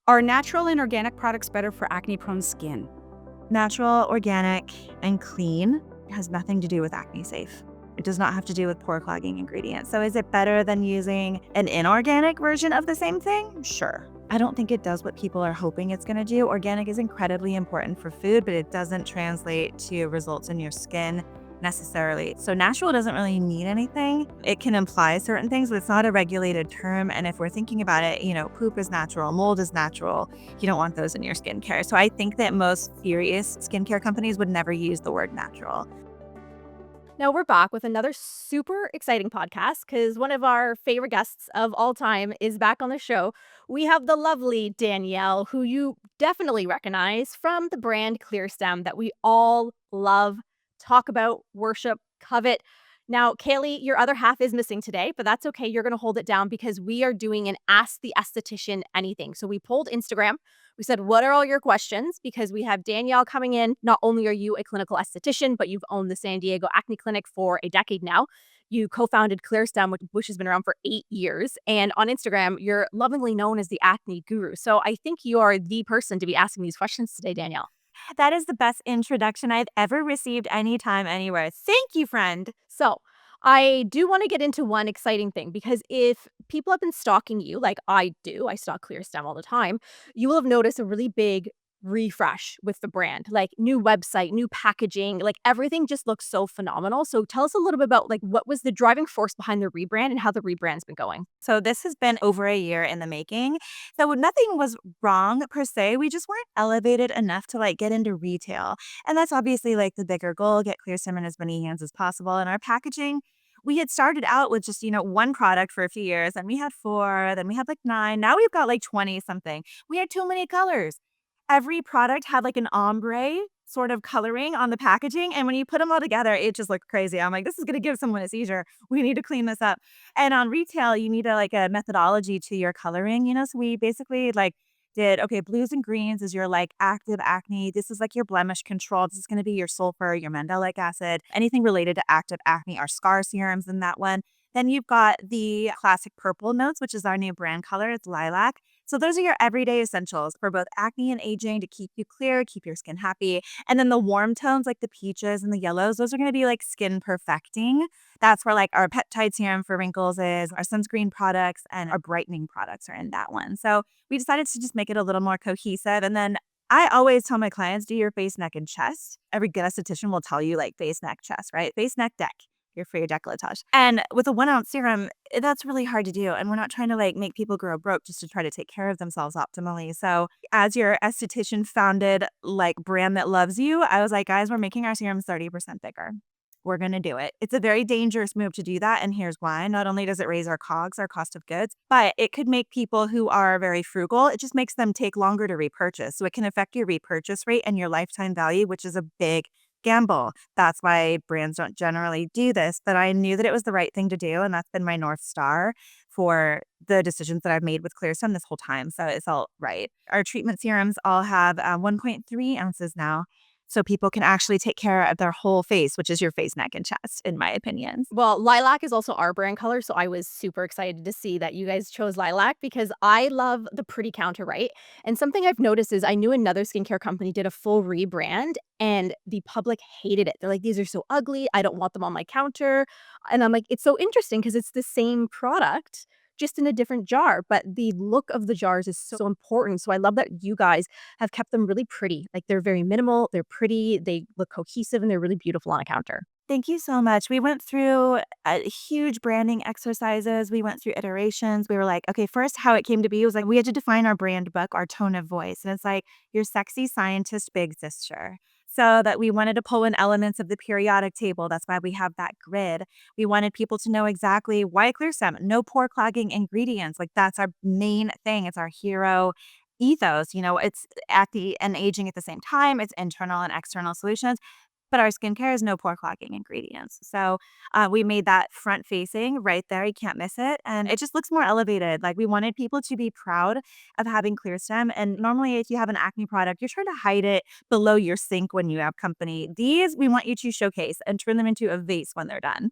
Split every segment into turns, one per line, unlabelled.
Are natural and organic products better for acne-prone skin?
Natural, organic, and clean has nothing to do with Acne-Safe. It does not have to do with pore-clogging ingredients. So is it better than using an inorganic version of the same thing? Sure. I don't think it does what people are hoping it's going to do. Organic is incredibly important for food, but it doesn't translate to results in your skin necessarily. So natural doesn't really mean anything. It can imply certain things, but it's not a regulated term. And if we're thinking about it, poop is natural, mold is natural. You don't want those in your skincare. So I think that most serious skincare companies would never use the word natural.
Now we're back with another super exciting podcast because one of our favorite guests of all time is back on the show. We have the lovely Danielle, who you definitely recognize from the brand ClearStem that we all love, talk about, worship, covet. Now, Kaylee, your other half is missing today, but that's okay. You're going to hold it down because we are doing an Ask the Esthetician Anything. So we pulled Instagram. We said, what are all your questions? Because we have Danielle coming in. Not only are you a clinical esthetician, but you've owned the San Diego Acne Clinic for a decade now. You co-founded ClearStem, which has been around for 8 years. And on Instagram, you're lovingly known as the acne guru. So I think you are the person to be asking these questions today, Danielle.
That is the best introduction I've ever received anytime, anywhere. Thank you, friend.
So I do want to get into one exciting thing because if people have been stalking you, like I do, I stalk ClearStem all the time, you will have noticed a really big refresh with the brand, like new website, new packaging, like everything just looks so phenomenal. So tell us a little bit about like what was the driving force behind the rebrand and how the rebrand's been going.
So this has been over a year in the making. So nothing was wrong per se. We just weren't elevated enough to get into retail. And that's obviously the bigger goal, get ClearStem in as many hands as possible. And our packaging, we had started out with just, one product for a few years. Then we had 4, then we had 9. Now we've got 20 something. We had too many colors. Every product had an ombre sort of coloring on the packaging. And when you put them all together, it just looked crazy. I'm like, this is going to give someone a seizure. We need to clean this up. And on retail, you need a methodology to your coloring, So we basically did, okay, blues and greens is your active acne. This is your blemish control. This is going to be your sulfur, your mandelic acid, anything related to active acne, our scar serums in that one. Then you've got the classic purple notes, which is our new brand color. It's lilac. So those are your everyday essentials for both acne and aging to keep you clear, keep your skin happy. And then the warm tones like the peaches and the yellows, those are going to be skin perfecting. That's where our peptide serum for wrinkles is, our sunscreen products and our brightening products are in that one. So we decided to just make it a little more cohesive. And then I always tell my clients, do your face, neck, and chest. Every good esthetician will tell you face, neck, chest, right? Face, neck, deck. For your décolletage. And with a 1 ounce serum, that's really hard to do. And we're not trying to make people grow broke just to try to take care of themselves optimally. So as your esthetician founded brand that loves you, I was like, guys, we're making our serums 30% thicker. We're going to do it. It's a very dangerous move to do that. And here's why. Not only does it raise our COGS, our cost of goods, but it could make people who are very frugal, it just makes them take longer to repurchase. So it can affect your repurchase rate and your lifetime value, which is a big gamble. That's why brands don't generally do this, but I knew that it was the right thing to do. And that's been my North Star for the decisions that I've made with ClearStem this whole time. So it felt right. Our treatment serums all have 1.3 ounces now. So people can actually take care of their whole face, which is your face, neck, and chest, in my opinion.
Well, lilac is also our brand color, so I was super excited to see that you guys chose lilac because I love the pretty counter, right? And something I've noticed is I knew another skincare company did a full rebrand and the public hated it. They're like, these are so ugly. I don't want them on my counter. And I'm like, it's so interesting because it's the same product, just in a different jar, but the look of the jars is so important. So I love that you guys have kept them really pretty. They're very minimal, they're pretty, they look cohesive, and they're really beautiful on a counter.
Thank you so much. We went through huge branding exercises. We went through iterations. We were like, okay, first, how it came to be was we had to define our brand book, our tone of voice. And it's your sexy scientist big sister. So that we wanted to pull in elements of the periodic table. That's why we have that grid. We wanted people to know exactly why ClearStem, no pore clogging ingredients. That's our main thing. It's our hero ethos. It's acne and aging at the same time. It's internal and external solutions. But our skincare is no pore clogging ingredients. So we made that front facing right there. You can't miss it. And it just looks more elevated. We wanted people to be proud of having ClearStem. And normally if you have an acne product, you're trying to hide it below your sink when you have company. These we want you to showcase and turn them into a vase when they're done.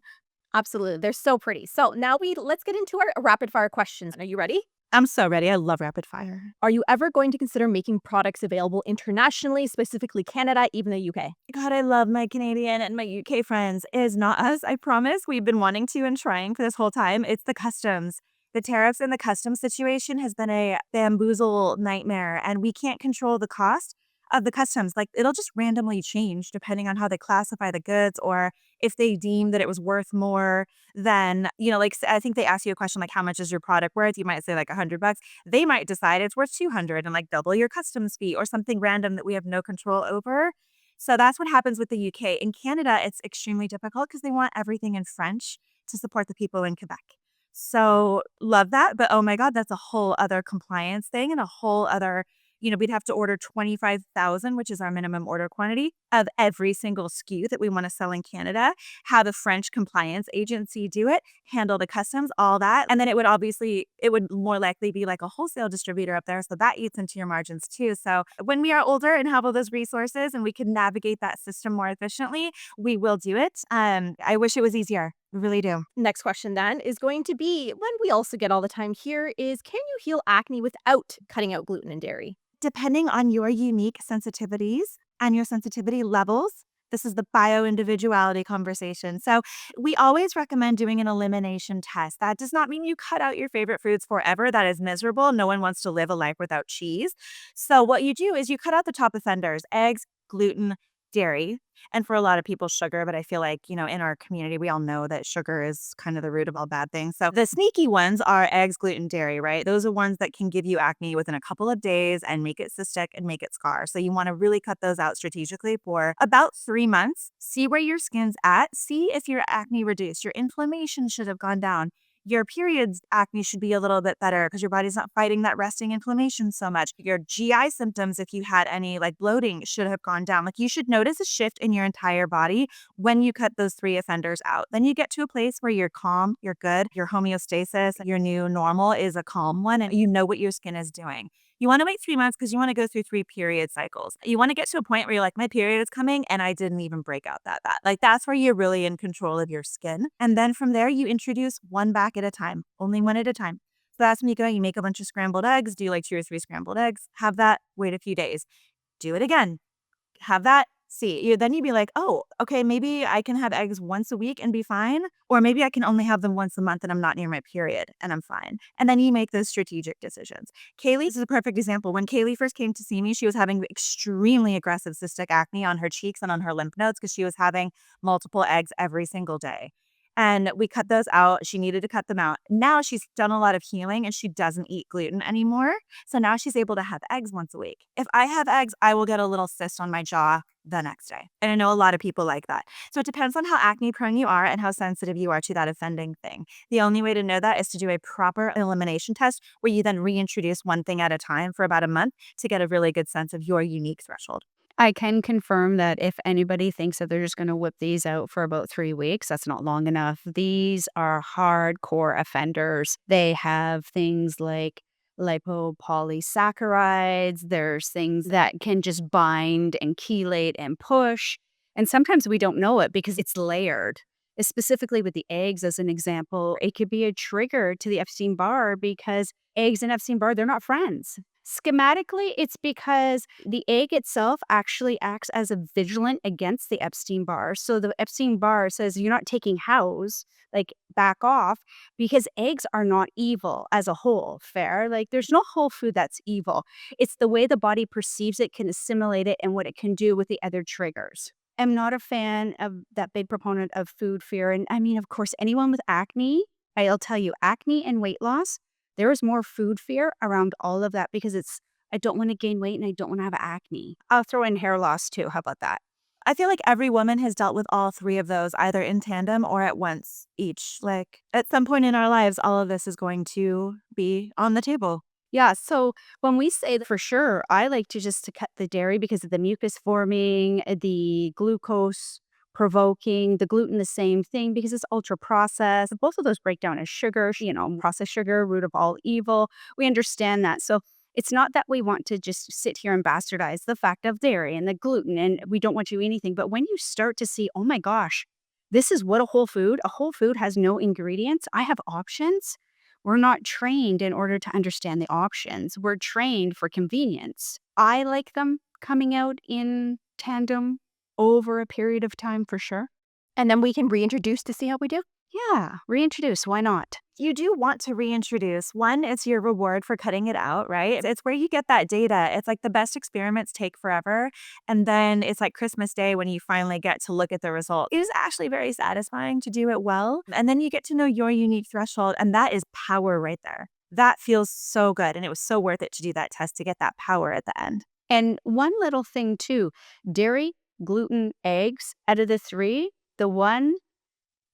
Absolutely. They're so pretty. So now let's get into our rapid fire questions. Are you ready?
I'm so ready. I love rapid fire.
Are you ever going to consider making products available internationally, specifically Canada, even the UK?
God, I love my Canadian and my UK friends. It is not us, I promise. We've been wanting to and trying for this whole time. It's the customs. The tariffs and the customs situation has been a bamboozle nightmare, and we can't control the cost of the customs. Like, it'll just randomly change depending on how they classify the goods, or if they deem that it was worth more than, like, I think they ask you a question like, how much is your product worth? You might say like $100. They might decide it's worth 200 and like double your customs fee or something random that we have no control over. So that's what happens with the UK. In Canada, it's extremely difficult because they want everything in French to support the people in Quebec. So love that. But oh my God, that's a whole other compliance thing and a whole other, we'd have to order 25,000, which is our minimum order quantity of every single SKU that we want to sell in Canada, have a French compliance agency do it, handle the customs, all that. And then it would more likely be like a wholesale distributor up there. So that eats into your margins too. So when we are older and have all those resources and we can navigate that system more efficiently, we will do it. I wish it was easier. We really do.
Next question then is going to be one we also get all the time here is, can you heal acne without cutting out gluten and dairy?
Depending on your unique sensitivities and your sensitivity levels, this is the bio-individuality conversation. So we always recommend doing an elimination test. That does not mean you cut out your favorite foods forever. That is miserable. No one wants to live a life without cheese. So what you do is you cut out the top offenders: eggs, gluten, dairy, and for a lot of people, sugar. But I feel like, in our community, we all know that sugar is kind of the root of all bad things. So the sneaky ones are eggs, gluten, dairy, right? Those are ones that can give you acne within a couple of days and make it cystic and make it scar. So you want to really cut those out strategically for about 3 months. See where your skin's at. See if your acne reduced. Your inflammation should have gone down. Your period's acne should be a little bit better because your body's not fighting that resting inflammation so much. Your GI symptoms, if you had any like bloating, should have gone down. Like, you should notice a shift in your entire body when you cut those 3 offenders out. Then you get to a place where you're calm, you're good, your homeostasis, your new normal is a calm one, and you know what your skin is doing. You want to wait 3 months because you want to go through 3 period cycles. You want to get to a point where you're like, my period is coming and I didn't even break out that bad. Like, that's where you're really in control of your skin. And then from there, you introduce one back at a time, only one at a time. So that's when you make a bunch of scrambled eggs, do like 2 or 3 scrambled eggs, have that, wait a few days, do it again, have that. Then you'd be like, oh, okay, maybe I can have eggs once a week and be fine. Or maybe I can only have them once a month and I'm not near my period and I'm fine. And then you make those strategic decisions. Kaylee is a perfect example. When Kaylee first came to see me, she was having extremely aggressive cystic acne on her cheeks and on her lymph nodes because she was having multiple eggs every single day. And we cut those out. She needed to cut them out. Now she's done a lot of healing and she doesn't eat gluten anymore. So now she's able to have eggs once a week. If I have eggs, I will get a little cyst on my jaw the next day. And I know a lot of people like that. So it depends on how acne prone you are and how sensitive you are to that offending thing. The only way to know that is to do a proper elimination test where you then reintroduce one thing at a time for about a month to get a really good sense of your unique threshold.
I can confirm that if anybody thinks that they're just going to whip these out for about 3 weeks, that's not long enough. These are hardcore offenders. They have things like lipopolysaccharides. There's things that can just bind and chelate and push. And sometimes we don't know it because it's layered. Specifically with the eggs, as an example, it could be a trigger to the Epstein-Barr because eggs and Epstein-Barr, they're not friends. Schematically, it's because the egg itself actually acts as a vigilant against the Epstein-Barr. So the Epstein-Barr says, you're not taking house, like back off, because eggs are not evil as a whole, fair? Like, there's no whole food that's evil. It's the way the body perceives it, can assimilate it, and what it can do with the other triggers. I'm not a fan of that big proponent of food fear. And I mean, of course, anyone with acne, I'll tell you, acne and weight loss, there is more food fear around all of that because I don't want to gain weight and I don't want to have acne. I'll throw in hair loss too. How about that?
I feel like every woman has dealt with all 3 of those, either in tandem or at once each. Like, at some point in our lives, all of this is going to be on the table.
Yeah, so when we say that, for sure, I like to cut the dairy because of the mucus forming, the glucose provoking, the gluten, the same thing because it's ultra processed. Both of those break down as sugar, processed sugar, root of all evil. We understand that. So it's not that we want to just sit here and bastardize the fact of dairy and the gluten and we don't want you anything. But when you start to see, oh my gosh, this is what a whole food has no ingredients. I have options. We're not trained in order to understand the options. We're trained for convenience. I like them coming out in tandem over a period of time for sure.
And then we can reintroduce to see how we do.
Yeah, reintroduce. Why not?
You do want to reintroduce. One, it's your reward for cutting it out, right? It's where you get that data. It's like the best experiments take forever. And then it's like Christmas Day when you finally get to look at the result. It is actually very satisfying to do it well. And then you get to know your unique threshold. And that is power right there. That feels so good. And it was so worth it to do that test to get that power at the end.
And one little thing too, dairy, gluten, eggs, out of the three, the one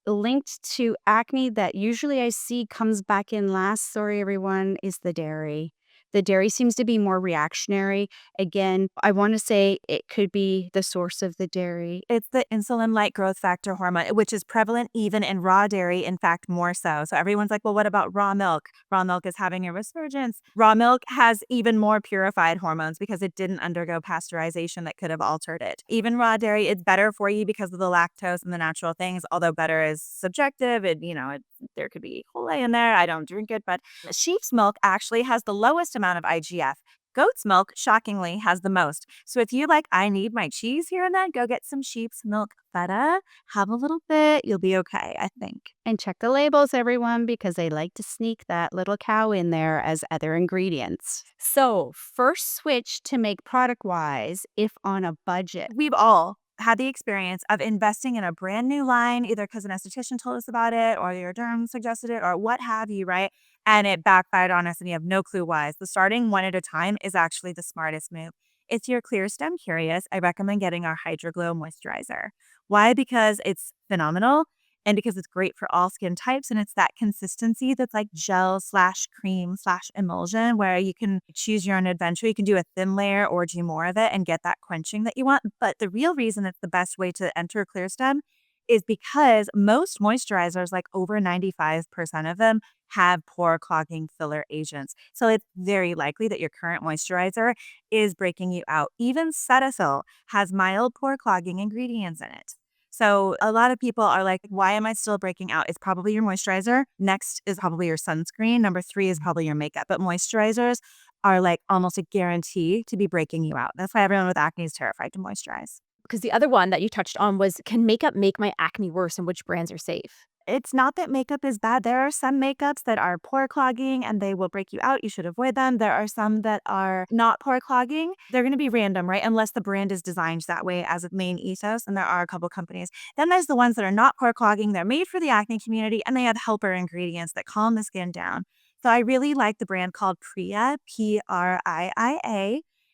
linked to acne that usually I see comes back in last, sorry everyone, is the dairy. The dairy seems to be more reactionary. Again, I want to say it could be the source of the dairy.
It's the insulin-like growth factor hormone, which is prevalent even in raw dairy, in fact, more so. So everyone's like, well, what about raw milk? Raw milk is having a resurgence. Raw milk has even more purified hormones because it didn't undergo pasteurization that could have altered it. Even raw dairy, it's better for you because of the lactose and the natural things, although better is subjective. There could be E. coli in there. I don't drink it, but sheep's milk actually has the lowest amount of IGF. Goat's milk, shockingly, has the most. So if you're like, I need my cheese here and then, go get some sheep's milk feta, have a little bit, you'll be okay, I think.
And check the labels, everyone, because they like to sneak that little cow in there as other ingredients. So, first switch to make product wise if on a budget.
We've all had the experience of investing in a brand new line, either because an esthetician told us about it or your derm suggested it or what have you, right? And it backfired on us and you have no clue why. So starting one at a time is actually the smartest move. If you're ClearStem curious, I recommend getting our Hydro Glow moisturizer. Why? Because it's phenomenal and because it's great for all skin types and it's that consistency that's like gel slash cream slash emulsion where you can choose your own adventure. You can do a thin layer or do more of it and get that quenching that you want. But the real reason it's the best way to enter ClearStem is because most moisturizers, like over 95% of them, have pore clogging filler agents. So it's very likely that your current moisturizer is breaking you out. Even Cetaphil has mild pore clogging ingredients in it. So a lot of people are like, why am I still breaking out? It's probably your moisturizer. Next is probably your sunscreen. Number 3 is probably your makeup. But moisturizers are like almost a guarantee to be breaking you out. That's why everyone with acne is terrified to moisturize.
Because the other one that you touched on was, can makeup make my acne worse and which brands are safe?
It's not that makeup is bad. There are some makeups that are pore clogging and they will break you out. You should avoid them. There are some that are not pore clogging. They're going to be random, right? Unless the brand is designed that way as a main ethos. And there are a couple companies. Then there's the ones that are not pore clogging. They're made for the acne community and they have helper ingredients that calm the skin down. So I really like the brand called Priya, Priia.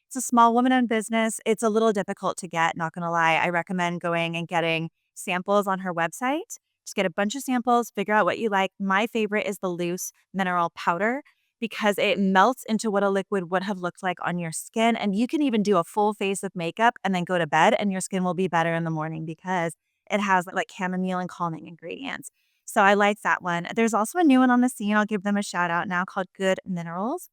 It's a small woman-owned business. It's a little difficult to get, not going to lie. I recommend going and getting samples on her website. Just get a bunch of samples, figure out what you like. My favorite is the loose mineral powder because it melts into what a liquid would have looked like on your skin. And you can even do a full face of makeup and then go to bed and your skin will be better in the morning because it has like chamomile and calming ingredients. So I like that one. There's also a new one on the scene. I'll give them a shout out now called Good Minerals.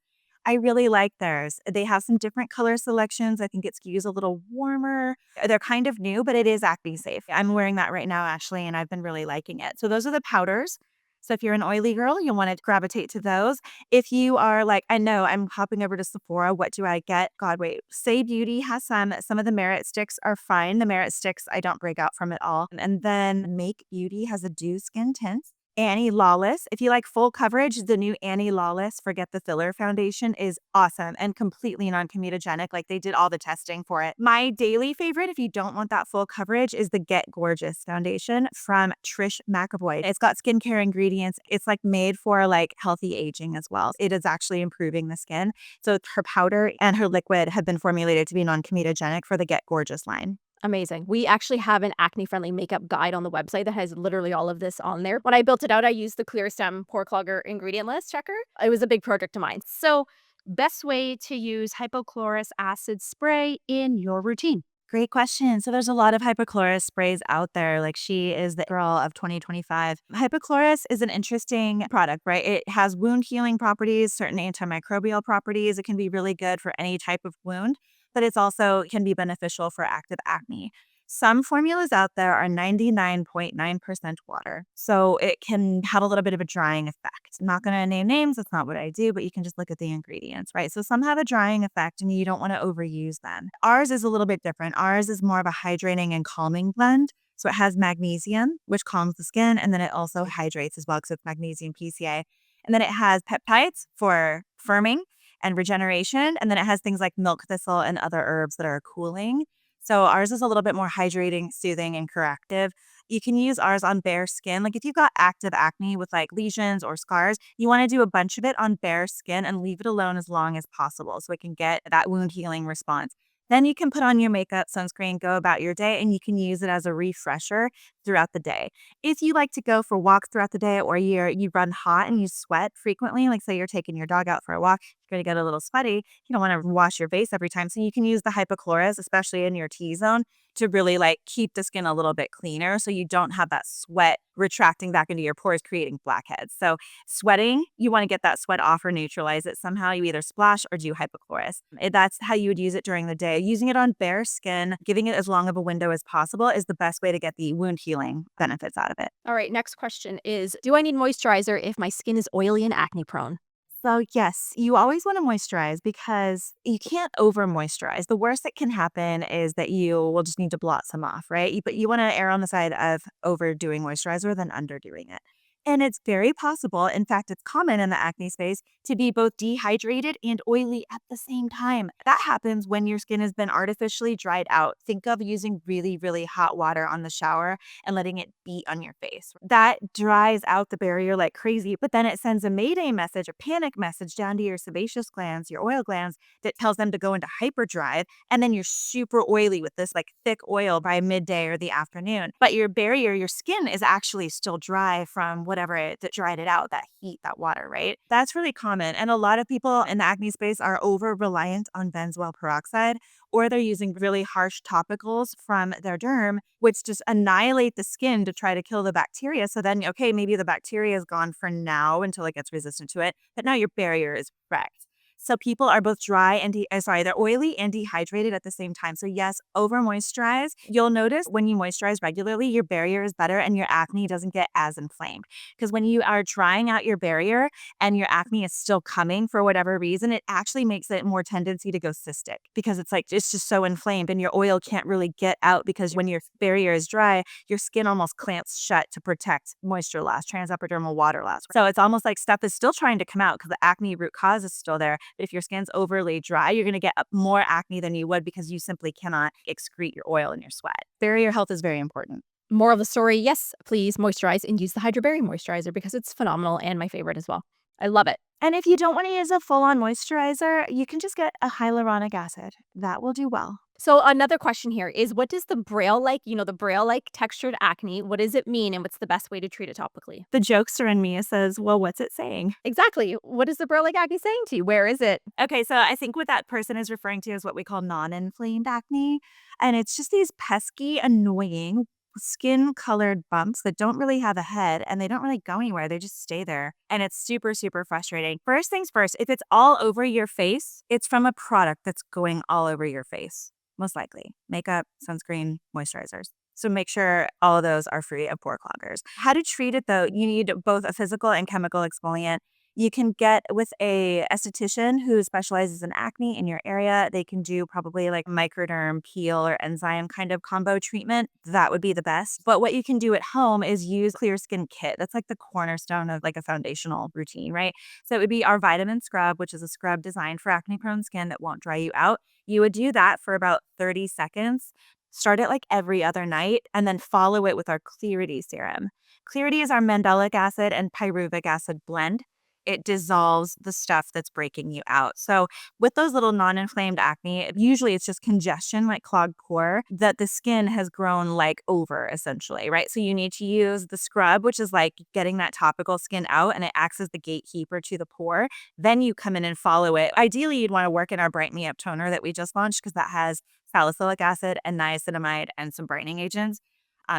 I really like theirs. They have some different color selections. I think it skews a little warmer. They're kind of new, but it is acne safe. I'm wearing that right now, Ashley, and I've been really liking it. So those are the powders. So if you're an oily girl, you'll want to gravitate to those. If you are like, I know I'm hopping over to Sephora. What do I get? God, wait. Say Beauty has some. Some of the Merit sticks are fine. The Merit sticks I don't break out from at all. And then Make Beauty has a Dew Skin Tint. Annie Lawless. If you like full coverage, the new Annie Lawless Forget the Filler foundation is awesome and completely non-comedogenic. Like they did all the testing for it. My daily favorite, if you don't want that full coverage, is the Get Gorgeous foundation from Trish McAvoy. It's got skincare ingredients. It's like made for like healthy aging as well. It is actually improving the skin. So her powder and her liquid have been formulated to be non-comedogenic for the Get Gorgeous line.
Amazing. We actually have an acne-friendly makeup guide on the website that has literally all of this on there. When I built it out, I used the ClearStem pore clogger ingredient list checker. It was a big project of mine. So, best way to use hypochlorous acid spray in your routine.
Great question. So there's a lot of hypochlorous sprays out there. Like she is the girl of 2025. Hypochlorous is an interesting product, right? It has wound healing properties, certain antimicrobial properties. It can be really good for any type of wound, but it's also can be beneficial for active acne. Some formulas out there are 99.9% water, so it can have a little bit of a drying effect. I'm not going to name names, that's not what I do, but you can just look at the ingredients, right? So some have a drying effect and you don't want to overuse them. Ours is a little bit different. Ours is more of a hydrating and calming blend. So it has magnesium, which calms the skin, and then it also hydrates as well because it's magnesium PCA. And then it has peptides for firming and regeneration, and then it has things like milk thistle and other herbs that are cooling. So ours is a little bit more hydrating, soothing, and corrective. You can use ours on bare skin. Like if you've got active acne with like lesions or scars, you want to do a bunch of it on bare skin and leave it alone as long as possible so it can get that wound healing response. Then you can put on your makeup, sunscreen, go about your day, and you can use it as a refresher throughout the day. If you like to go for walks throughout the day or you run hot and you sweat frequently, like say you're taking your dog out for a walk, you're going to get a little sweaty. You don't want to wash your face every time. So you can use the hypochlorous, especially in your T-zone, to really like keep the skin a little bit cleaner so you don't have that sweat retracting back into your pores, creating blackheads. So sweating, you want to get that sweat off or neutralize it somehow. You either splash or do hypochlorous. That's how you would use it during the day. Using it on bare skin, giving it as long of a window as possible is the best way to get the wound healing benefits out of it.
All right, next question is, do I need moisturizer if my skin is oily and acne prone?
So yes, you always want to moisturize because you can't over moisturize. The worst that can happen is that you will just need to blot some off, right? But you want to err on the side of overdoing moisturizer than underdoing it. And it's very possible, in fact, it's common in the acne space to be both dehydrated and oily at the same time. That happens when your skin has been artificially dried out. Think of using really, really hot water on the shower and letting it beat on your face. That dries out the barrier like crazy, but then it sends a mayday message, a panic message down to your sebaceous glands, your oil glands, that tells them to go into hyperdrive. And then you're super oily with this like thick oil by midday or the afternoon. But your barrier, your skin is actually still dry from whatever it that dried it out, that heat, that water, right? That's really common. And a lot of people in the acne space are over reliant on benzoyl peroxide, or they're using really harsh topicals from their derm, which just annihilate the skin to try to kill the bacteria. So then, okay, maybe the bacteria is gone for now until it gets resistant to it, but now your barrier is wrecked. So people are both dry and they're oily and dehydrated at the same time. So yes, over moisturize. You'll notice when you moisturize regularly, your barrier is better and your acne doesn't get as inflamed. Because when you are drying out your barrier and your acne is still coming for whatever reason, it actually makes it more tendency to go cystic because it's like it's just so inflamed and your oil can't really get out because when your barrier is dry, your skin almost clamps shut to protect moisture loss, transepidermal water loss. So it's almost like stuff is still trying to come out because the acne root cause is still there. But if your skin's overly dry, you're going to get more acne than you would because you simply cannot excrete your oil in your sweat. Barrier health is very important.
More of the story, yes, please moisturize and use the Hydra Berry moisturizer because it's phenomenal and my favorite as well. I love it.
And if you don't want to use a full-on moisturizer, you can just get a hyaluronic acid. That will do well.
So another question here is, what does the braille-like, the braille-like textured acne, what does it mean and what's the best way to treat it topically?
The jokester in me says, well, what's it saying?
Exactly. What is the braille-like acne saying to you? Where is it?
Okay, so I think what that person is referring to is what we call non-inflamed acne. And it's just these pesky, annoying skin-colored bumps that don't really have a head and they don't really go anywhere. They just stay there. And it's super, super frustrating. First things first, if it's all over your face, it's from a product that's going all over your face. Most likely. Makeup, sunscreen, moisturizers. So make sure all of those are free of pore cloggers. How to treat it though, you need both a physical and chemical exfoliant. You can get with a esthetician who specializes in acne in your area. They can do probably like microderm, peel, or enzyme kind of combo treatment. That would be the best. But what you can do at home is use Clear Skin Kit. That's like the cornerstone of like a foundational routine, right? So it would be our vitamin scrub, which is a scrub designed for acne-prone skin that won't dry you out. You would do that for about 30 seconds. Start it like every other night and then follow it with our Clarity serum. Clarity is our mandelic acid and pyruvic acid blend. It dissolves the stuff that's breaking you out. So with those little non-inflamed acne, usually it's just congestion, like clogged pore, that the skin has grown like over essentially, right? So you need to use the scrub, which is like getting that topical skin out and it acts as the gatekeeper to the pore. Then you come in and follow it. Ideally, you'd want to work in our Bright Me Up toner that we just launched because that has salicylic acid and niacinamide and some brightening agents.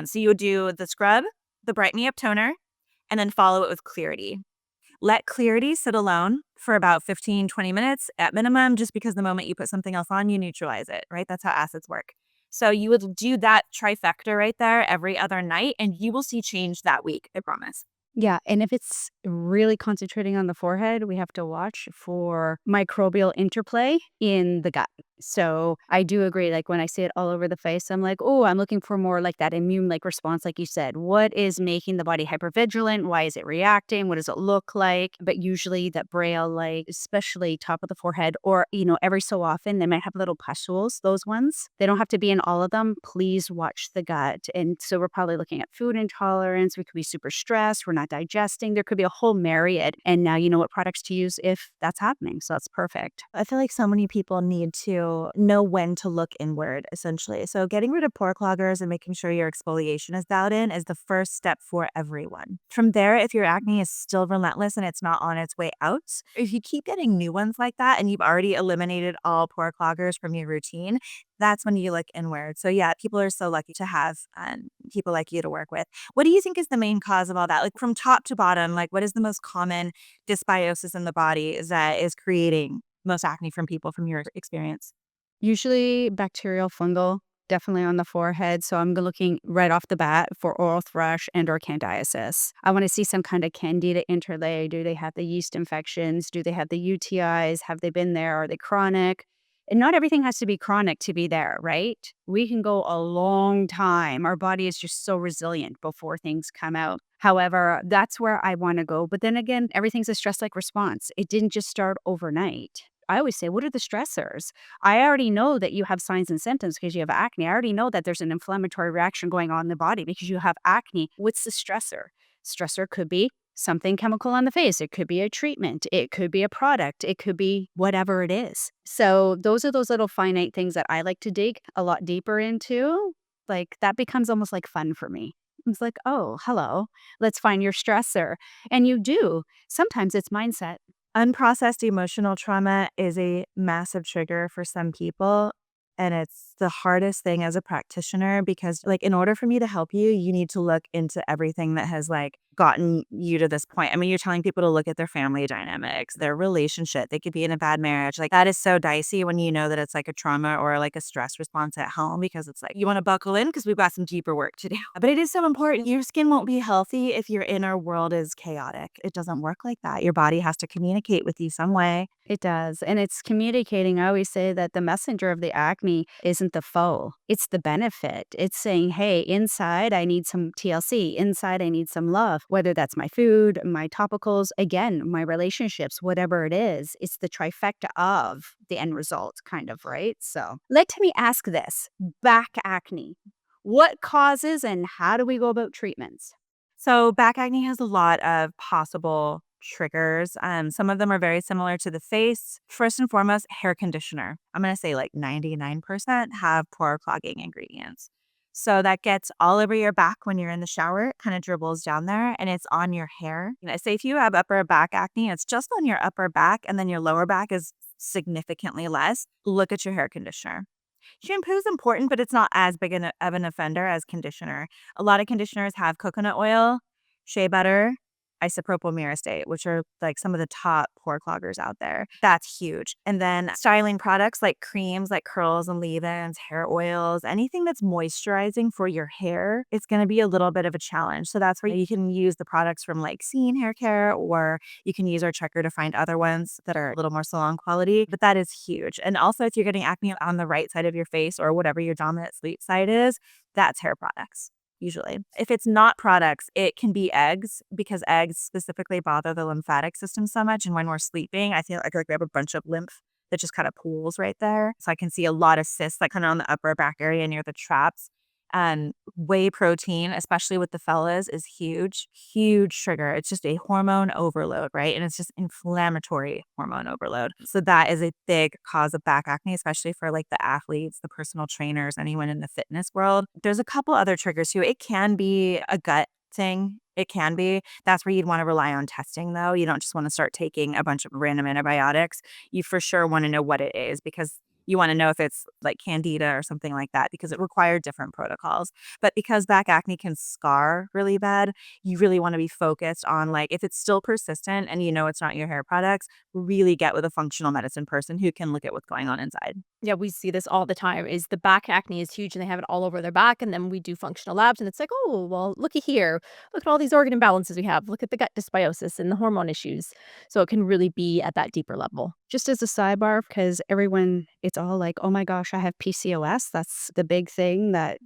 So you would do the scrub, the Bright Me Up toner, and then follow it with Clarity. Let Clarity sit alone for about 15, 20 minutes at minimum, just because the moment you put something else on, you neutralize it, right? That's how acids work. So you would do that trifecta right there every other night, and you will see change that week, I promise.
Yeah, and if it's really concentrating on the forehead, we have to watch for microbial interplay in the gut. So I do agree. Like when I see it all over the face, I'm like, oh, I'm looking for more like that immune like response, like you said. What is making the body hypervigilant? Why is it reacting? What does it look like? But usually that braille, like especially top of the forehead, or every so often they might have little pustules. Those ones, they don't have to be in all of them. Please watch the gut. And so we're probably looking at food intolerance. We could be super stressed. We're not digesting. There could be a whole myriad. And now you know what products to use if that's happening. So that's perfect.
I feel like so many people need to know when to look inward, essentially. So, getting rid of pore cloggers and making sure your exfoliation is dialed in is the first step for everyone. From there, if your acne is still relentless and it's not on its way out, if you keep getting new ones like that and you've already eliminated all pore cloggers from your routine, that's when you look inward. So, yeah, people are so lucky to have people like you to work with. What do you think is the main cause of all that? Like from top to bottom, like what is the most common dysbiosis in the body that is creating most acne from people from your experience?
Usually bacterial fungal, definitely on the forehead. So I'm looking right off the bat for oral thrush and or candidiasis. I want to see some kind of candida interlay. Do they have the yeast infections? Do they have the UTIs? Have they been there? Are they chronic? And not everything has to be chronic to be there, right? We can go a long time. Our body is just so resilient before things come out. However, that's where I want to go. But then again, everything's a stress like response. It didn't just start overnight. I always say, what are the stressors? I already know that you have signs and symptoms because you have acne. I already know that there's an inflammatory reaction going on in the body because you have acne. What's the stressor? Stressor could be something chemical on the face. It could be a treatment. It could be a product. It could be whatever it is. So those are those little finite things that I like to dig a lot deeper into. Like that becomes almost like fun for me. It's like, oh, hello, let's find your stressor. And you do. Sometimes it's mindset.
Unprocessed emotional trauma is a massive trigger for some people. And it's the hardest thing as a practitioner because, like, in order for me to help you, you need to look into everything that has, like, gotten you to this point. I mean, you're telling people to look at their family dynamics, their relationship. They could be in a bad marriage. Like, that is so dicey when you know that it's like a trauma or like a stress response at home because it's like, you want to buckle in because we've got some deeper work to do. But it is so important. Your skin won't be healthy if your inner world is chaotic. It doesn't work like that. Your body has to communicate with you some way.
It does. And it's communicating. I always say that the messenger of the acne isn't the foe, it's the benefit. It's saying, hey, inside, I need some TLC. Inside, I need some love, whether that's my food, my topicals, again, my relationships, whatever it is. It's the trifecta of the end result, kind of, right? So let me ask this back acne. What causes and how do we go about treatments?
So back acne has a lot of possible triggers. Some of them are very similar to the face. First and foremost, hair conditioner. I'm going to say like 99% have pore clogging ingredients. So that gets all over your back when you're in the shower. It kind of dribbles down there and it's on your hair. Say if you have upper back acne, it's just on your upper back and then your lower back is significantly less. Look at your hair conditioner. Shampoo is important, but it's not as big of an offender as conditioner. A lot of conditioners have coconut oil, shea butter, isopropyl myristate, which are like some of the top pore cloggers out there. That's huge. And then styling products like creams, like curls and leave-ins, hair oils, anything that's moisturizing for your hair, it's going to be a little bit of a challenge. So that's where you can use the products from like Scene Hair Care, or you can use our checker to find other ones that are a little more salon quality. But that is huge. And also, if you're getting acne on the right side of your face or whatever your dominant sleep side is, that's hair products. Usually. If it's not products, it can be eggs because eggs specifically bother the lymphatic system so much. And when we're sleeping, I feel like we have a bunch of lymph that just kind of pools right there. So I can see a lot of cysts like kind of on the upper back area near the traps. Whey protein, especially with the fellas, is huge, huge trigger. It's just a hormone overload, right? And it's just inflammatory hormone overload. So that is a big cause of back acne, especially for like the athletes, the personal trainers, anyone in the fitness world. There's a couple other triggers too. It can be a gut thing. It can be. That's where you'd want to rely on testing though. You don't just want to start taking a bunch of random antibiotics. You for sure want to know what it is because you want to know if it's like candida or something like that because it required different protocols. But because back acne can scar really bad, you really want to be focused on like if it's still persistent and you know it's not your hair products, really get with a functional medicine person who can look at what's going on inside.
Yeah, we see this all the time is the back acne is huge and they have it all over their back. And then we do functional labs and it's like, oh, well, looky here. Look at all these organ imbalances we have. Look at the gut dysbiosis and the hormone issues. So it can really be at that deeper level.
Just as a sidebar, because everyone, it's all like, oh my gosh, I have PCOS. That's the big thing that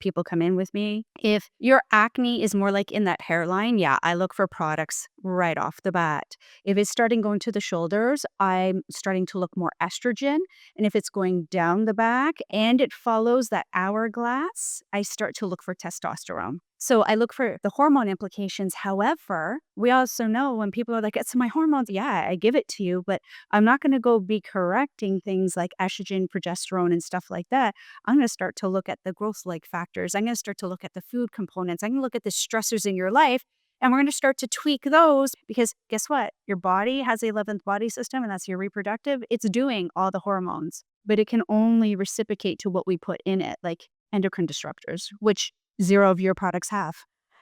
people come in with me. If your acne is more like in that hairline, yeah, I look for products right off the bat. If it's starting going to the shoulders, I'm starting to look more estrogen. And if it's going down the back and it follows that hourglass, I start to look for testosterone. So I look for the hormone implications. However, we also know when people are like, it's my hormones. Yeah, I give it to you, but I'm not going to go be correcting things like estrogen, progesterone, and stuff like that. I'm going to start to look at the growth like factors. I'm going to start to look at the food components. I'm going to look at the stressors in your life. And we're going to start to tweak those because guess what? Your body has the 11th body system, and that's your reproductive. It's doing all the hormones, but it can only reciprocate to what we put in it, like endocrine disruptors, which zero of your products have.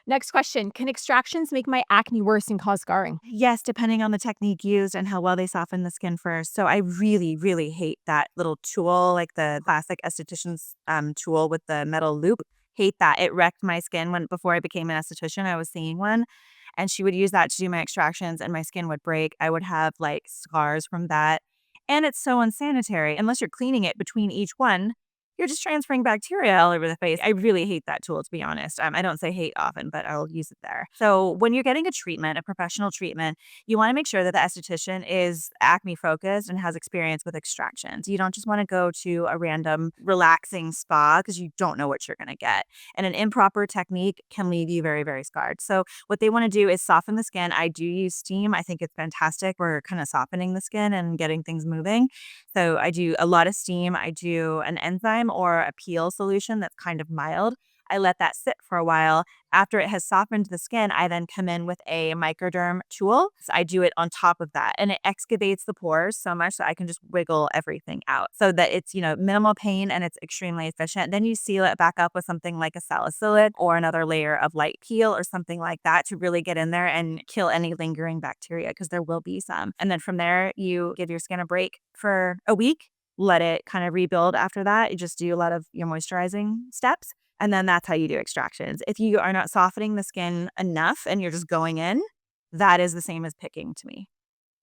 Next question. Can extractions make my acne worse and cause scarring?
Yes, depending on the technique used and how well they soften the skin first. So I really, really hate that little tool, like the classic esthetician's tool with the metal loop. Hate that. It wrecked my skin when before I became an esthetician. I was seeing one, and she would use that to do my extractions, and my skin would break. I would have like scars from that, and it's so unsanitary. Unless you're cleaning it between each one, you're just transferring bacteria all over the face. I really hate that tool, to be honest. I don't say hate often, but I'll use it there. So when you're getting a treatment, a professional treatment, you want to make sure that the esthetician is acne focused and has experience with extractions. You don't just want to go to a random relaxing spa because you don't know what you're going to get. And an improper technique can leave you very, very scarred. So what they want to do is soften the skin. I do use steam. I think it's fantastic for kind of softening the skin and getting things moving. So I do a lot of steam. I do an enzyme or a peel solution that's kind of mild. I let that sit for a while. After it has softened the skin, I then come in with a microderm tool. So I do it on top of that, and it excavates the pores so much that I can just wiggle everything out so that it's, minimal pain and it's extremely efficient. Then you seal it back up with something like a salicylic or another layer of light peel or something like that to really get in there and kill any lingering bacteria because there will be some. And then from there, you give your skin a break for a week, let it kind of rebuild after that. You just do a lot of your moisturizing steps. And then that's how you do extractions. If you are not softening the skin enough and you're just going in, that is the same as picking to me.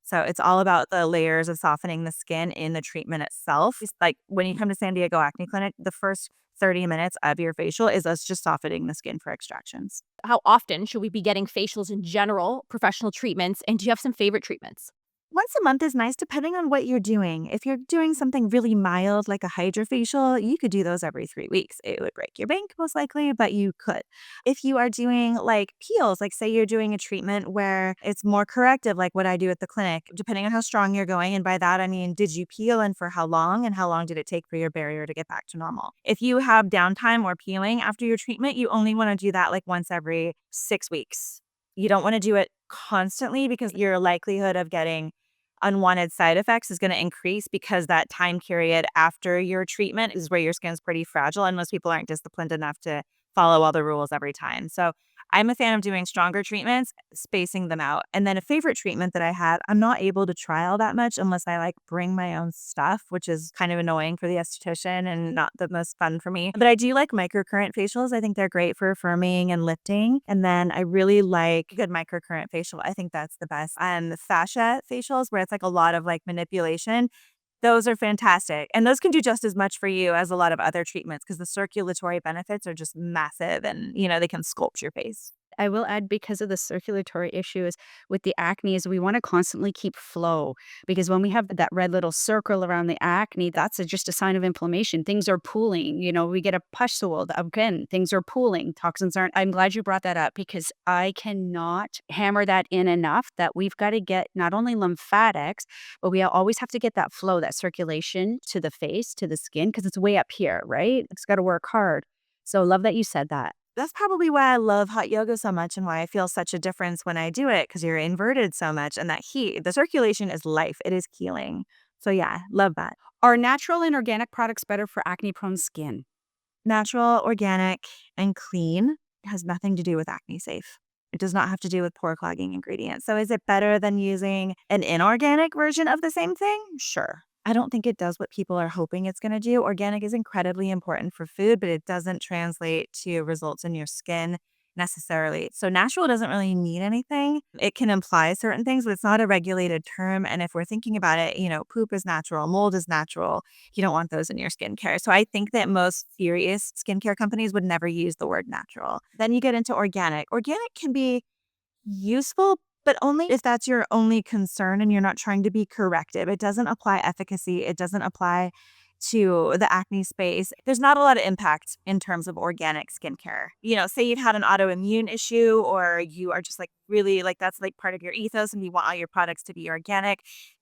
So it's all about the layers of softening the skin in the treatment itself. It's like when you come to San Diego Acne Clinic, the first 30 minutes of your facial is us just softening the skin for extractions.
How often should we be getting facials in general, professional treatments? And do you have some favorite treatments?
Once a month is nice depending on what you're doing. If you're doing something really mild like a hydrofacial, you could do those every 3 weeks. It would break your bank most likely, but you could. If you are doing like peels, like say you're doing a treatment where it's more corrective, like what I do at the clinic, depending on how strong you're going. And by that, I mean, did you peel and for how long? And how long did it take for your barrier to get back to normal? If you have downtime or peeling after your treatment, you only want to do that like once every 6 weeks. You don't want to do it constantly because your likelihood of getting unwanted side effects is going to increase because that time period after your treatment is where your skin's pretty fragile and most people aren't disciplined enough to follow all the rules every time. So I'm a fan of doing stronger treatments, spacing them out. And then a favorite treatment that I had, I'm not able to trial that much unless I like bring my own stuff, which is kind of annoying for the esthetician and not the most fun for me. But I do like microcurrent facials. I think they're great for firming and lifting. And then I really like good microcurrent facial. I think that's the best. And the fascia facials where it's like a lot of like manipulation. Those are fantastic. And those can do just as much for you as a lot of other treatments because the circulatory benefits are just massive and, they can sculpt your face.
I will add because of the circulatory issues with the acne is we want to constantly keep flow because when we have that red little circle around the acne, that's just a sign of inflammation. Things are pooling. We get a pustule. Again, things are pooling. Toxins aren't. I'm glad you brought that up because I cannot hammer that in enough that we've got to get not only lymphatics, but we always have to get that flow, that circulation to the face, to the skin, because it's way up here, right? It's got to work hard. So love that you said that.
That's probably why I love hot yoga so much and why I feel such a difference when I do it because you're inverted so much and that heat, the circulation is life. It is healing. So yeah, love that.
Are natural and organic products better for acne-prone skin?
Natural, organic, and clean has nothing to do with Acne-Safe. It does not have to do with pore-clogging ingredients. So is it better than using an inorganic version of the same thing? Sure. I don't think it does what people are hoping it's going to do. Organic is incredibly important for food, but it doesn't translate to results in your skin necessarily. So natural doesn't really mean anything. It can imply certain things, but it's not a regulated term. And if we're thinking about it, poop is natural, mold is natural. You don't want those in your skincare. So I think that most serious skincare companies would never use the word natural. Then you get into organic. Organic can be useful, but only if that's your only concern and you're not trying to be corrective. It doesn't apply efficacy. It doesn't apply to the acne space. There's not a lot of impact in terms of organic skincare. Say you've had an autoimmune issue or you are just like really like that's like part of your ethos and you want all your products to be organic.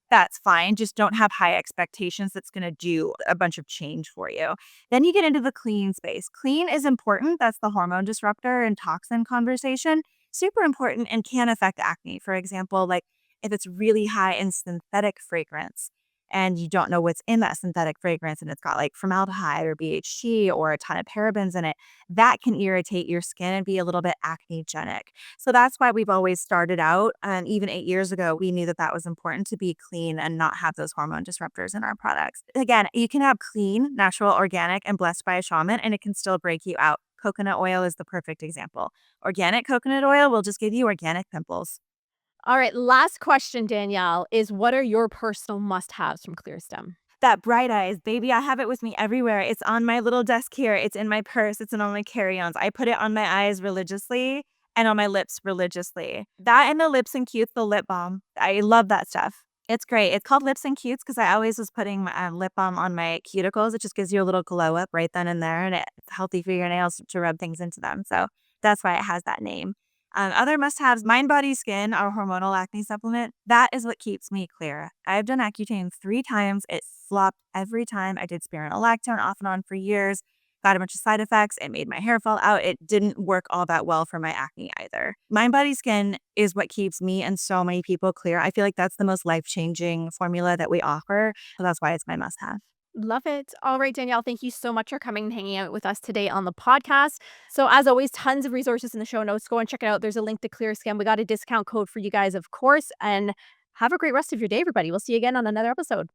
That's fine. Just don't have high expectations that's going to do a bunch of change for you. Then you get into the clean space. Clean is important. That's the hormone disruptor and toxin conversation. Super important and can affect acne. For example, like if it's really high in synthetic fragrance and you don't know what's in that synthetic fragrance and it's got like formaldehyde or BHT or a ton of parabens in it, that can irritate your skin and be a little bit acnegenic. So that's why we've always started out. And even 8 years ago, we knew that that was important to be clean and not have those hormone disruptors in our products. Again, you can have clean, natural, organic, and blessed by a shaman, and it can still break you out. Coconut oil is the perfect example. Organic coconut oil will just give you organic pimples.
All right, last question, Danielle, is what are your personal must-haves from ClearStem?
That Bright Eyes, baby, I have it with me everywhere. It's on my little desk here. It's in my purse. It's in all my carry-ons. I put it on my eyes religiously and on my lips religiously. That and the Lips and Cutes, the lip balm. I love that stuff. It's great. It's called Lips and Cutes because I always was putting my lip balm on my cuticles. It just gives you a little glow up right then and there, and it's healthy for your nails to rub things into them. So that's why it has that name. Other must-haves, Mind Body Skin, our hormonal acne supplement. That is what keeps me clear. I've done Accutane 3 times. It flopped every time. I did spironolactone off and on for years. Got a bunch of side effects. It made my hair fall out. It didn't work all that well for my acne either. Mind Body Skin is what keeps me and so many people clear. I feel like that's the most life-changing formula that we offer. So that's why it's my must-have.
Love it. All right, Danielle, thank you so much for coming and hanging out with us today on the podcast. So, as always, tons of resources in the show notes. Go and check it out. There's a link to ClearStem. We got a discount code for you guys, of course. And have a great rest of your day, everybody. We'll see you again on another episode.